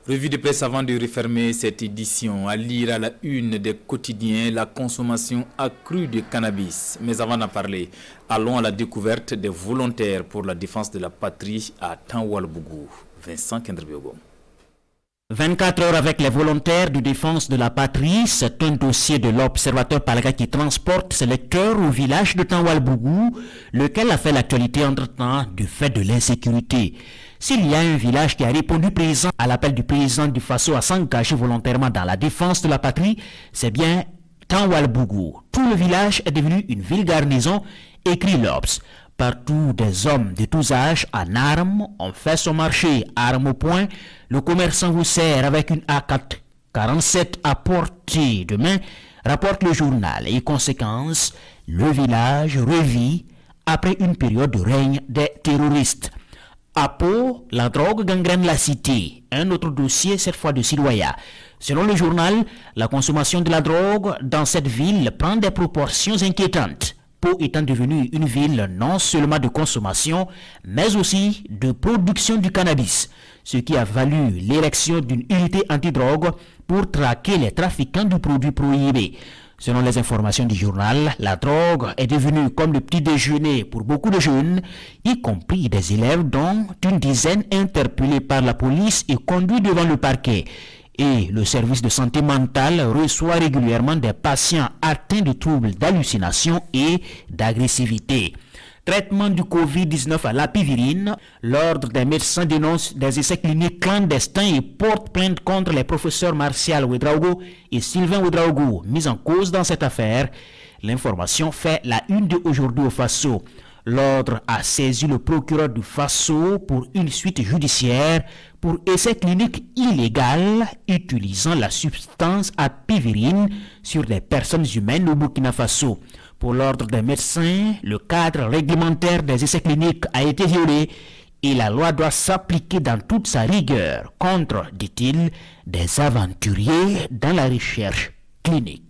Revue de presse avant de refermer cette édition. À lire à la une des quotidiens, la consommation accrue de cannabis. Mais avant d'en parler, allons à la découverte des volontaires pour la défense de la patrie à Tanwalbougou. Vincent Kendrebiogo. 24 heures avec les volontaires de défense de la patrie, c'est un dossier de l'Observateur Palga qui transporte ses lecteurs au village de Tanwalbougou, lequel a fait l'actualité entre-temps du fait de l'insécurité. S'il y a un village qui a répondu présent à l'appel du président du Faso à s'engager volontairement dans la défense de la patrie, c'est bien Tanwalbougou. Tout le village est devenu une ville garnison, écrit l'Obs. Partout, des hommes de tous âges en armes ont fait son marché, armes au poing. Le commerçant vous sert avec une AK-47 à portée de main, rapporte le journal. Et conséquence, le village revit après une période de règne des terroristes. À Pau, la drogue gangrène la cité. Un autre dossier, cette fois de Siloya. Selon le journal, la consommation de la drogue dans cette ville prend des proportions inquiétantes. Pau étant devenue une ville non seulement de consommation, mais aussi de production du cannabis, ce qui a valu l'érection d'une unité antidrogue pour traquer les trafiquants du produit prohibé. Selon les informations du journal, la drogue est devenue comme le petit déjeuner pour beaucoup de jeunes, y compris des élèves dont une dizaine interpellés par la police et conduits devant le parquet. Et le service de santé mentale reçoit régulièrement des patients atteints de troubles d'hallucination et d'agressivité. Traitement du Covid-19 à l'apivirine, l'ordre des médecins dénonce des essais cliniques clandestins et porte plainte contre les professeurs Martial Ouedraogo et Sylvain Ouedraogo, mis en cause dans cette affaire. L'information fait la une de aujourd'hui au Faso. L'ordre a saisi le procureur du Faso pour une suite judiciaire pour essais cliniques illégaux utilisant la substance apivirine sur des personnes humaines au Burkina Faso. Pour l'ordre des médecins, le cadre réglementaire des essais cliniques a été violé et la loi doit s'appliquer dans toute sa rigueur contre, dit-il, des aventuriers dans la recherche clinique.